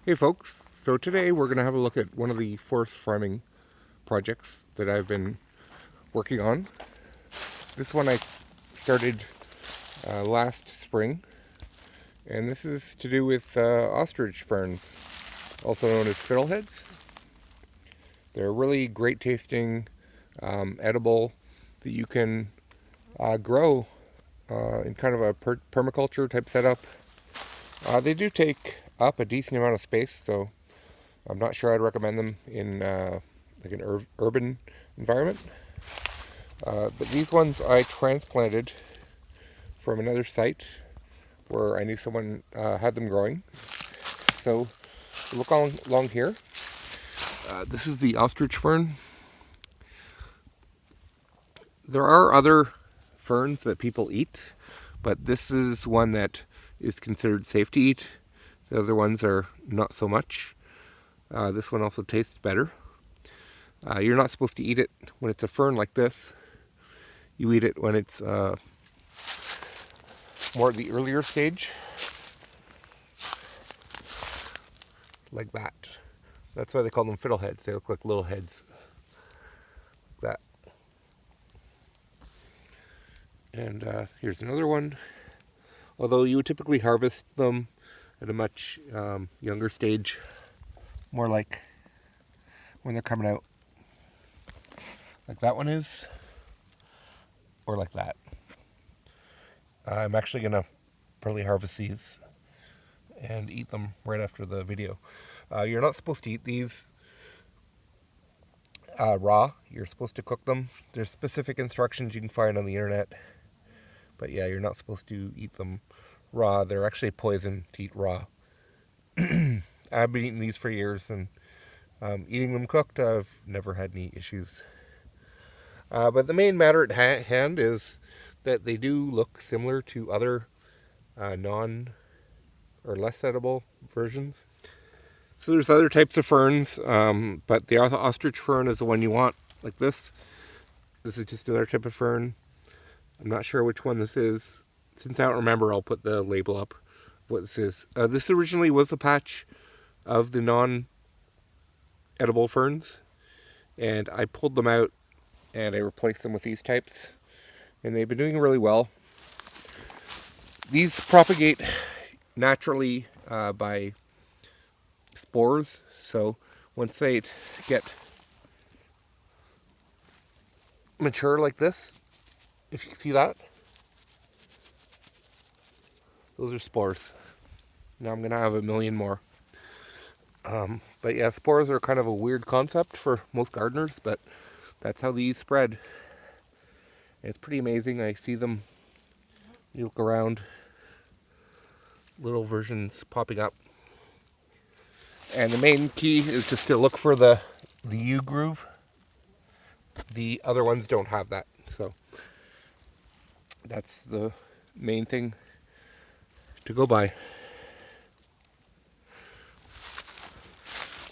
Hey folks, so today we're going to have a look at one of the forest farming projects that I've been working on. This one I started last spring, and this is to do with ostrich ferns, also known as fiddleheads. They're really great tasting, edible, that you can grow in kind of a permaculture type setup. They do take up a decent amount of space, so I'm not sure I'd recommend them in like an urban environment. But these ones I transplanted from another site where I knew someone had them growing. So look along here. This is the ostrich fern. There are other ferns that people eat, but this is one that is considered safe to eat. The other ones are not so much. This one also tastes better. You're not supposed to eat it when it's a fern like this. You eat it when it's more the earlier stage. Like that. That's why they call them fiddleheads. They look like little heads. Like that. And here's another one. Although you would typically harvest them at a much younger stage. More like when they're coming out. Like that one is. Or like that. I'm actually going to probably harvest these and eat them right after the video. You're not supposed to eat these raw. You're supposed to cook them. There's specific instructions you can find on the internet. But yeah, you're not supposed to eat them raw. They're actually poison to eat raw. I've been eating these for years, and eating them cooked, I've never had any issues. But the main matter at hand is that they do look similar to other non or less edible versions. So there's other types of ferns, but the ostrich fern is the one you want, like this. This is just another type of fern. I'm not sure which one this is. Since I don't remember, I'll put the label up of what this is. This originally was a patch of the non-edible ferns, and I pulled them out and I replaced them with these types, and they've been doing really well. These propagate naturally by spores, so once they get mature like this, if you see that, those are spores. Now I'm going to have a million more. But yeah, spores are kind of a weird concept for most gardeners, but that's how these spread. And it's pretty amazing. I see them, you look around, little versions popping up. And the main key is just to look for the U groove. The other ones don't have that, so that's the main thing to go by.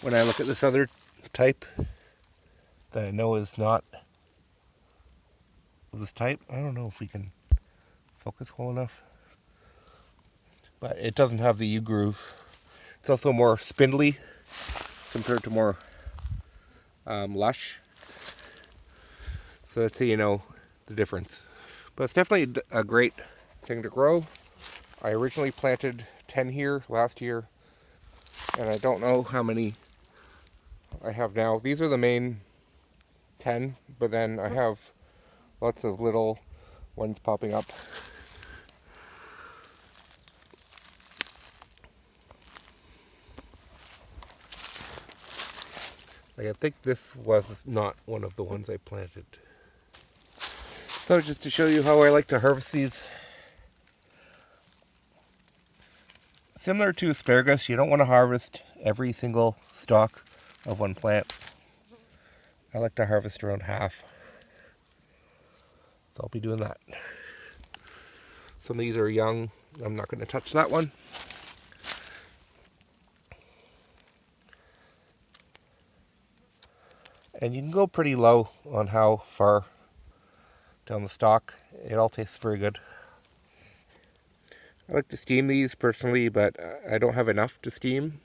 When I look at this other type that I know is not this type, I don't know if we can focus well enough, but it doesn't have the U groove. It's also more spindly compared to more lush, so that's how you know the difference. But it's definitely a great thing to grow. I originally planted 10 here last year, and I don't know how many I have now. These are the main 10, but then I have lots of little ones popping up. Like, I think this was not one of the ones I planted. So just to show you how I like to harvest these. Similar to asparagus, you don't want to harvest every single stalk of one plant. I like to harvest around half. So I'll be doing that. Some of these are young. I'm not going to touch that one. And you can go pretty low on how far down the stalk. It all tastes very good. I like to steam these personally, but I don't have enough to steam.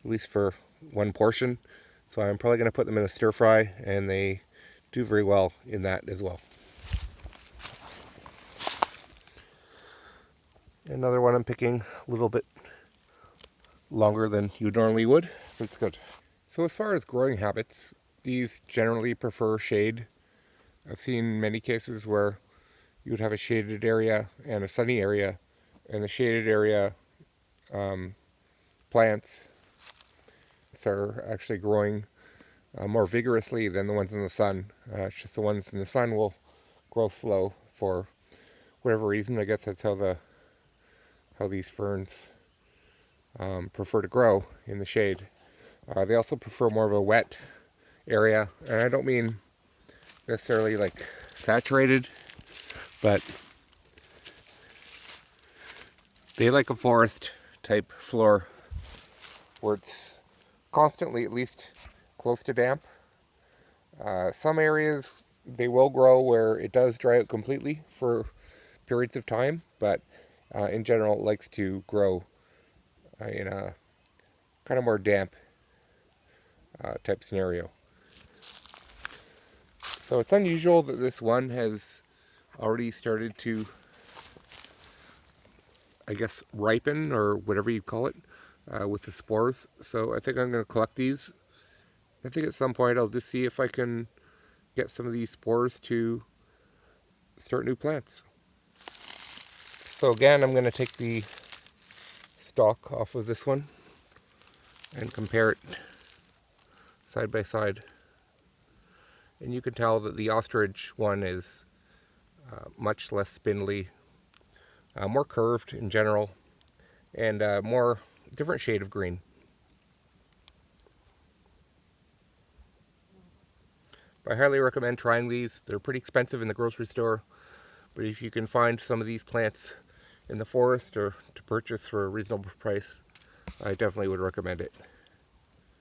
at least for one portion. So I'm probably going to put them in a stir fry, and they do very well in that as well. Another one I'm picking a little bit longer than you normally would, but it's good. So as far as growing habits, these generally prefer shade. I've seen many cases where you would have a shaded area and a sunny area, and the shaded area plants are actually growing more vigorously than the ones in the sun. It's just the ones in the sun will grow slow for whatever reason. I guess that's how these ferns prefer to grow in the shade. They also prefer more of a wet area, and I don't mean necessarily like saturated, but they like a forest type floor where it's constantly at least close to damp. Some areas they will grow where it does dry out completely for periods of time, but in general it likes to grow in a kind of more damp type scenario. So it's unusual that this one has already started to, I guess, ripen, or whatever you call it, with the spores. So I think I'm going to collect these. I think at some point I'll just see if I can get some of these spores to start new plants. So again, I'm going to take the stalk off of this one and compare it side by side. And you can tell that the ostrich one is much less spindly, more curved in general, and more different shade of green. I highly recommend trying these. They're pretty expensive in the grocery store, but if you can find some of these plants in the forest or to purchase for a reasonable price, I definitely would recommend it.